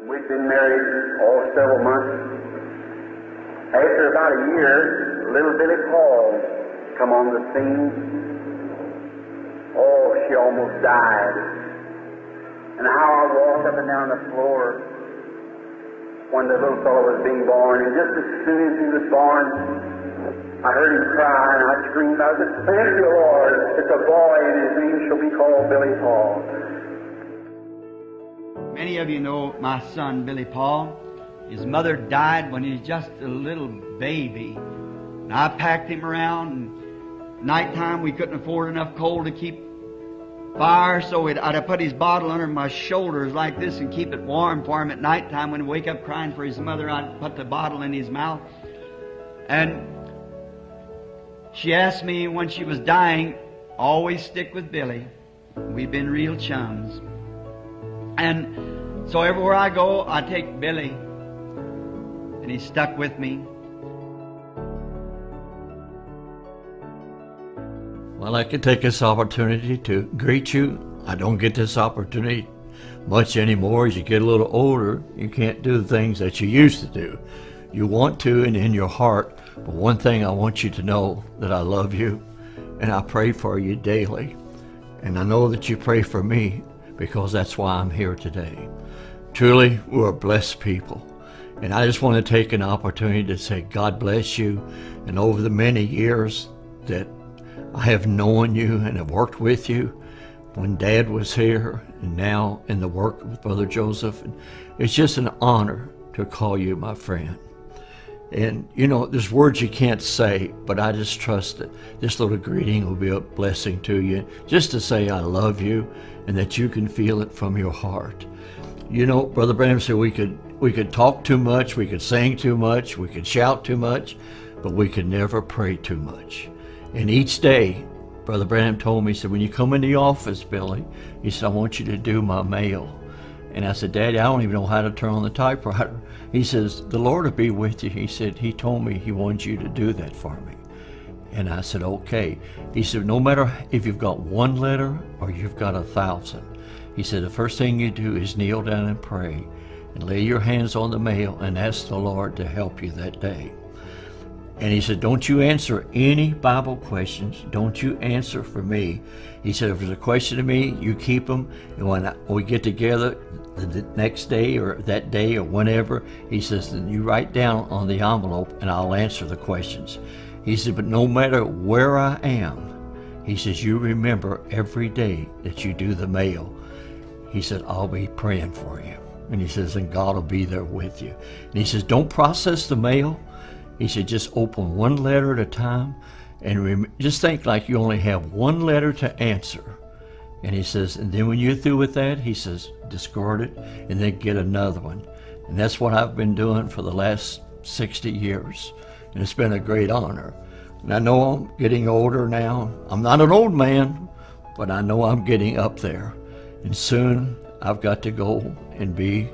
We'd been married, several months. After about a year, little Billy Paul come on the scene. Oh, she almost died. And how I walked up and down the floor when the little fellow was being born, and just as soon as he was born, I heard him cry, and I screamed out, "Thank you, Lord, it's a boy, and his name shall be called Billy Paul." Many of you know my son, Billy Paul. His mother died when he was just a little baby. And I packed him around, and nighttime we couldn't afford enough coal to keep fire, so I'd have put his bottle under my shoulders like this and keep it warm for him at nighttime. When he'd wake up crying for his mother, I'd put the bottle in his mouth. And she asked me when she was dying, always stick with Billy. We've been real chums. And so everywhere I go, I take Billy, and he's stuck with me. Well, I can take this opportunity to greet you. I don't get this opportunity much anymore. As you get a little older, you can't do the things that you used to do. You want to, and in your heart. But one thing I want you to know, that I love you, and I pray for you daily. And I know that you pray for me, because that's why I'm here today. Truly, we're a blessed people. And I just want to take an opportunity to say God bless you. And over the many years that I have known you and have worked with you, when Dad was here and now in the work with Brother Joseph, and it's just an honor to call you my friend. And you know, there's words you can't say, but I just trust that this little greeting will be a blessing to you, just to say I love you and that you can feel it from your heart. You know, Brother Branham said we could talk too much, we could sing too much, we could shout too much, but we could never pray too much. And each day, Brother Branham told me, he said, when you come in the office, Billy, he said, I want you to do my mail. And I said, Daddy, I don't even know how to turn on the typewriter. He says, the Lord will be with you. He said, he told me he wants you to do that for me. And I said, okay. He said, no matter if you've got one letter or you've got 1,000. He said, the first thing you do is kneel down and pray and lay your hands on the mail and ask the Lord to help you that day. And he said, don't you answer any Bible questions. Don't you answer for me. He said, if there's a question to me, you keep them. And when we get together the next day or that day or whenever, he says, then you write down on the envelope and I'll answer the questions. He said, but no matter where I am, he says, you remember every day that you do the mail. He said, I'll be praying for you. And he says, and God will be there with you. And he says, don't process the mail. He said, just open one letter at a time and just think like you only have one letter to answer. And he says, and then when you're through with that, he says, discard it and then get another one. And that's what I've been doing for the last 60 years. And it's been a great honor. And I know I'm getting older now. I'm not an old man, but I know I'm getting up there. And soon I've got to go and be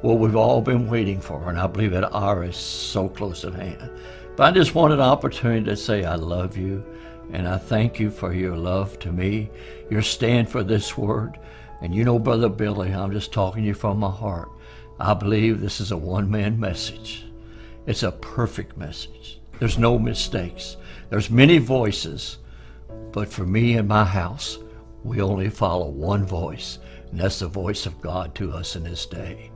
what we've all been waiting for, and I believe that hour is so close at hand. But I just wanted an opportunity to say I love you, and I thank you for your love to me, your stand for this word. And you know, Brother Billy, I'm just talking to you from my heart. I believe this is a one-man message. It's a perfect message. There's no mistakes. There's many voices, but for me and my house, we only follow one voice, and that's the voice of God to us in this day.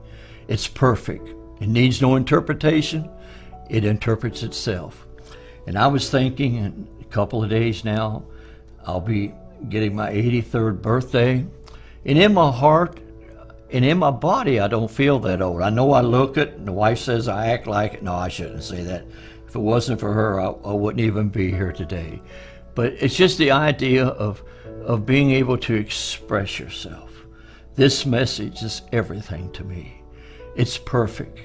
It's perfect. It needs no interpretation. It interprets itself. And I was thinking in a couple of days now, I'll be getting my 83rd birthday. And in my heart and in my body, I don't feel that old. I know I look it, and the wife says I act like it. No, I shouldn't say that. If it wasn't for her, I wouldn't even be here today. But it's just the idea of being able to express yourself. This message is everything to me. It's perfect,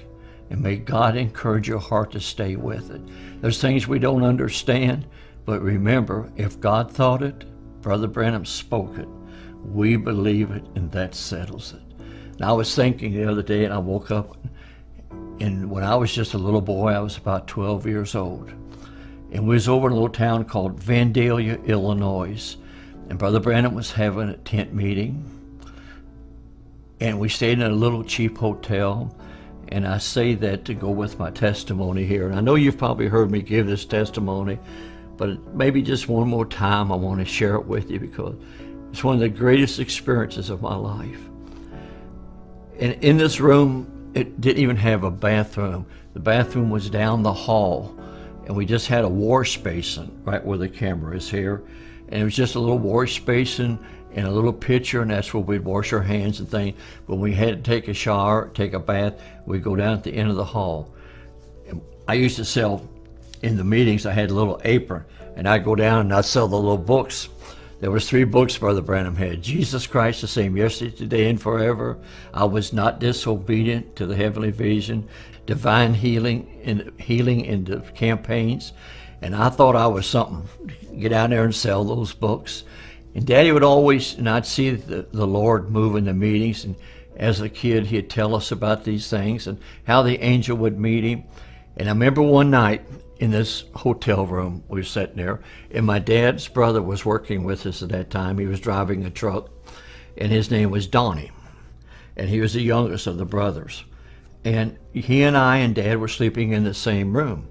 and may God encourage your heart to stay with it. There's things we don't understand, but remember, if God thought it, Brother Branham spoke it, we believe it, and that settles it. And I was thinking the other day, and I woke up, and when I was just a little boy, I was about 12 years old, and we was over in a little town called Vandalia, Illinois, and Brother Branham was having a tent meeting. And we stayed in a little cheap hotel. And I say that to go with my testimony here. And I know you've probably heard me give this testimony, but maybe just one more time I want to share it with you because it's one of the greatest experiences of my life. And in this room, it didn't even have a bathroom. The bathroom was down the hall, and we just had a wash basin right where the camera is here. And it was just a little wash basin and a little pitcher, and that's where we'd wash our hands and things. When we had to take a shower, take a bath, we'd go down at the end of the hall. And I used to sell, in the meetings, I had a little apron, and I'd go down and I'd sell the little books. There was 3 books Brother Branham had. Jesus Christ the same yesterday, today, and forever. I was not disobedient to the heavenly vision. Divine healing in the campaigns. And I thought I was something. Get down there and sell those books. And Daddy would always, and I'd see the Lord move in the meetings, and as a kid he'd tell us about these things and how the angel would meet him. And I remember one night in this hotel room, we were sitting there, and my dad's brother was working with us at that time. He was driving a truck, and his name was Donnie, and he was the youngest of the brothers. And he and I and Dad were sleeping in the same room.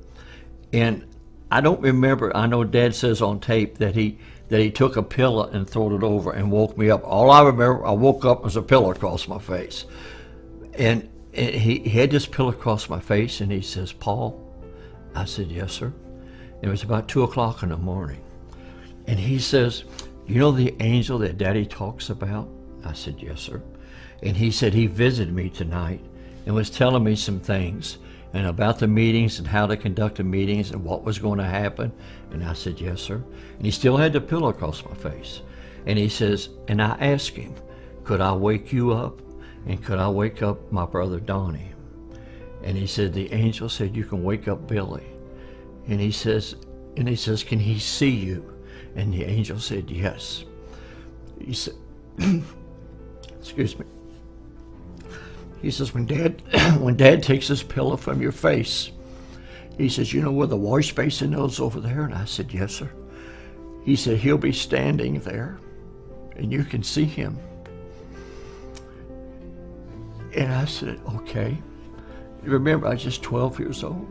And I don't remember, I know Dad says on tape that he took a pillow and threw it over and woke me up. All I remember, I woke up as a pillow across my face. And he had this pillow across my face, and he says, "Paul?" I said, "Yes, sir." It was about 2 o'clock in the morning. And he says, "You know the angel that Daddy talks about?" I said, "Yes, sir." And he said he visited me tonight and was telling me some things and about the meetings and how to conduct the meetings and what was going to happen. And I said, "Yes, sir." And he still had the pillow across my face. And he says, and I asked him, "Could I wake you up? And could I wake up my brother Donnie?" And he said, "The angel said you can wake up Billy." And he says, "Can he see you?" And the angel said, "Yes." He said, excuse me. He says, when Dad takes his pillow from your face, he says, "You know where the wash basin is over there?" And I said, "Yes, sir." He said, "He'll be standing there, and you can see him." And I said, "Okay." Remember, I was just 12 years old.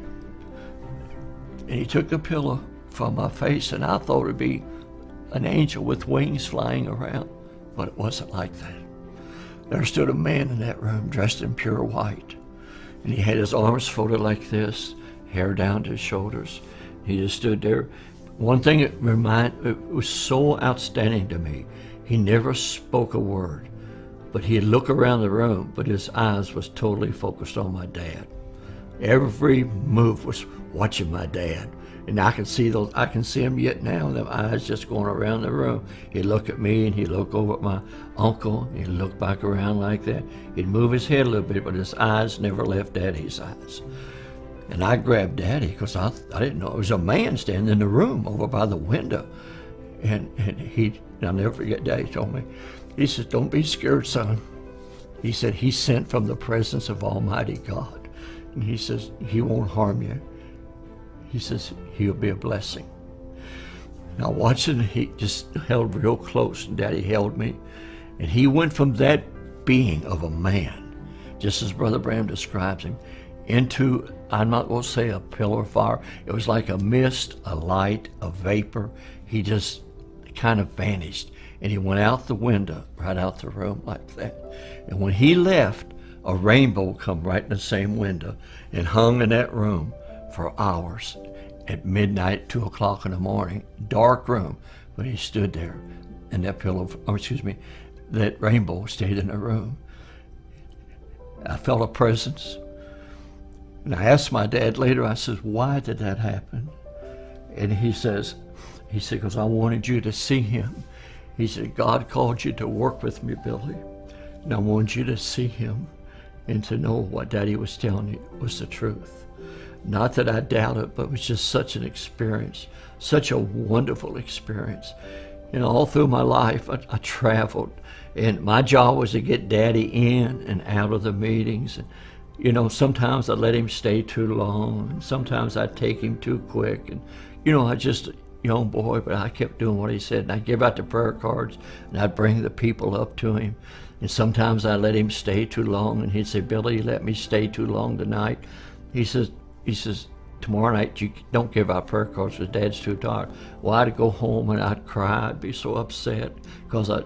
And he took the pillow from my face, and I thought it'd be an angel with wings flying around, but it wasn't like that. There stood a man in that room dressed in pure white, and he had his arms folded like this, hair down to his shoulders. He just stood there. One thing it was so outstanding to me, he never spoke a word, but he'd look around the room, but his eyes was totally focused on my dad. Every move was watching my dad. And I can see him yet now, them eyes just going around the room. He'd look at me, and he'd look over at my uncle, and he'd look back around like that. He'd move his head a little bit, but his eyes never left Daddy's eyes. And I grabbed Daddy because I didn't know. It was a man standing in the room over by the window. And I'll never forget, Daddy told me, he said, "Don't be scared, son." He said, "He's sent from the presence of Almighty God." And he says, "He won't harm you." He says, "He'll be a blessing." Now watching, he just held real close, and Daddy held me. And he went from that being of a man, just as Brother Branham describes him, into, I'm not going to say a pillar of fire. It was like a mist, a light, a vapor. He just kind of vanished. And he went out the window, right out the room like that. And when he left, a rainbow come right in the same window and hung in that room for hours. At midnight, 2 o'clock in the morning, dark room, but he stood there, and that rainbow stayed in the room. I felt a presence, and I asked my dad later, I said, "Why did that happen?" And he said, "Because I wanted you to see him." He said, "God called you to work with me, Billy, and I wanted you to see him and to know what Daddy was telling you was the truth." Not that I doubt it, but it was just such an experience, such a wonderful experience. You know, all through my life, I traveled, and my job was to get Daddy in and out of the meetings. And, you know, sometimes I'd let him stay too long, and sometimes I'd take him too quick. And, you know, young boy, but I kept doing what he said. And I'd give out the prayer cards, and I'd bring the people up to him. And sometimes I let him stay too long, and he'd say, Billy, you let me stay too long tonight. He says, tomorrow night you don't give out prayer cards because Dad's too tired. Well, I'd go home and I'd cry. I'd be so upset because I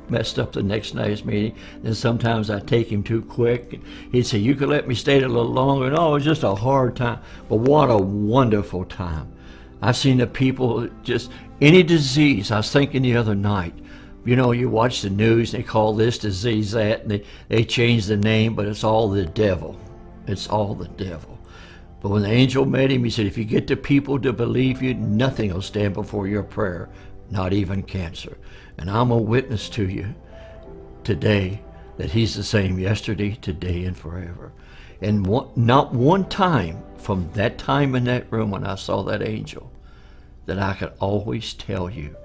messed up the next night's meeting. Then sometimes I'd take him too quick. He'd say, you could let me stay a little longer. No, it was just a hard time. But what a wonderful time. I've seen the people, just any disease. I was thinking the other night, you know, you watch the news, they call this disease that, and they change the name, but it's all the devil. It's all the devil. But when the angel met him, he said, if you get the people to believe you, nothing will stand before your prayer, not even cancer. And I'm a witness to you today that he's the same yesterday, today, and forever. And not one time from that time in that room when I saw that angel that I could always tell you,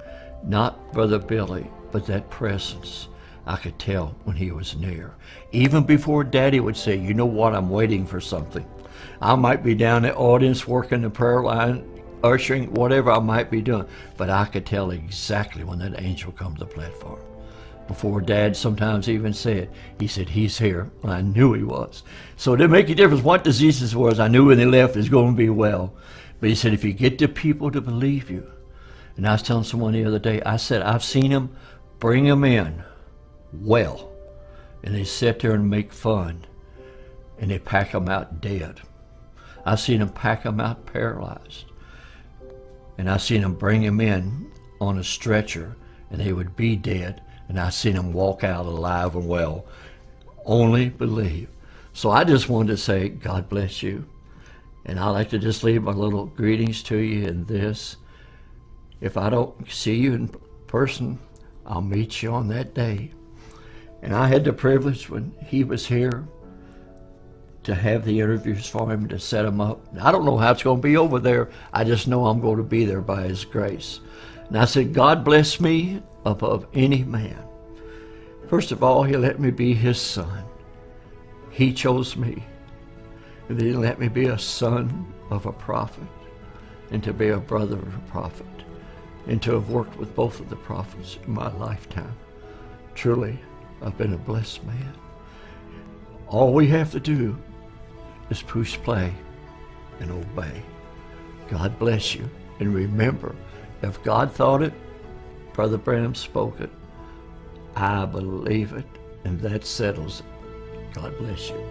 not Brother Billy, but that presence, I could tell when he was near. Even before Daddy would say, you know what, I'm waiting for something. I might be down in the audience working the prayer line, ushering, whatever I might be doing, but I could tell exactly when that angel comes to the platform. Before Dad sometimes even said, he said, he's here. And I knew he was. So it didn't make a difference what diseases was. I knew when they left it was going to be well. But he said, if you get the people to believe you. And I was telling someone the other day, I said, I've seen them bring them in well. And they sit there and make fun. And they pack them out dead. I've seen them pack them out paralyzed. And I've seen them bring them in on a stretcher. And they would be dead. And I've seen them walk out alive and well. Only believe. So I just wanted to say, God bless you. And I like to just leave my little greetings to you in this. If I don't see you in person, I'll meet you on that day. And I had the privilege when he was here to have the interviews for him, to set him up. I don't know how it's going to be over there. I just know I'm going to be there by his grace. And I said, God bless me above any man. First of all, he let me be his son. He chose me. And then he let me be a son of a prophet, and to be a brother of a prophet, and to have worked with both of the prophets in my lifetime. Truly, I've been a blessed man. All we have to do is push play and obey. God bless you. And remember, if God thought it, Brother Branham spoke it, I believe it, and that settles it. God bless you.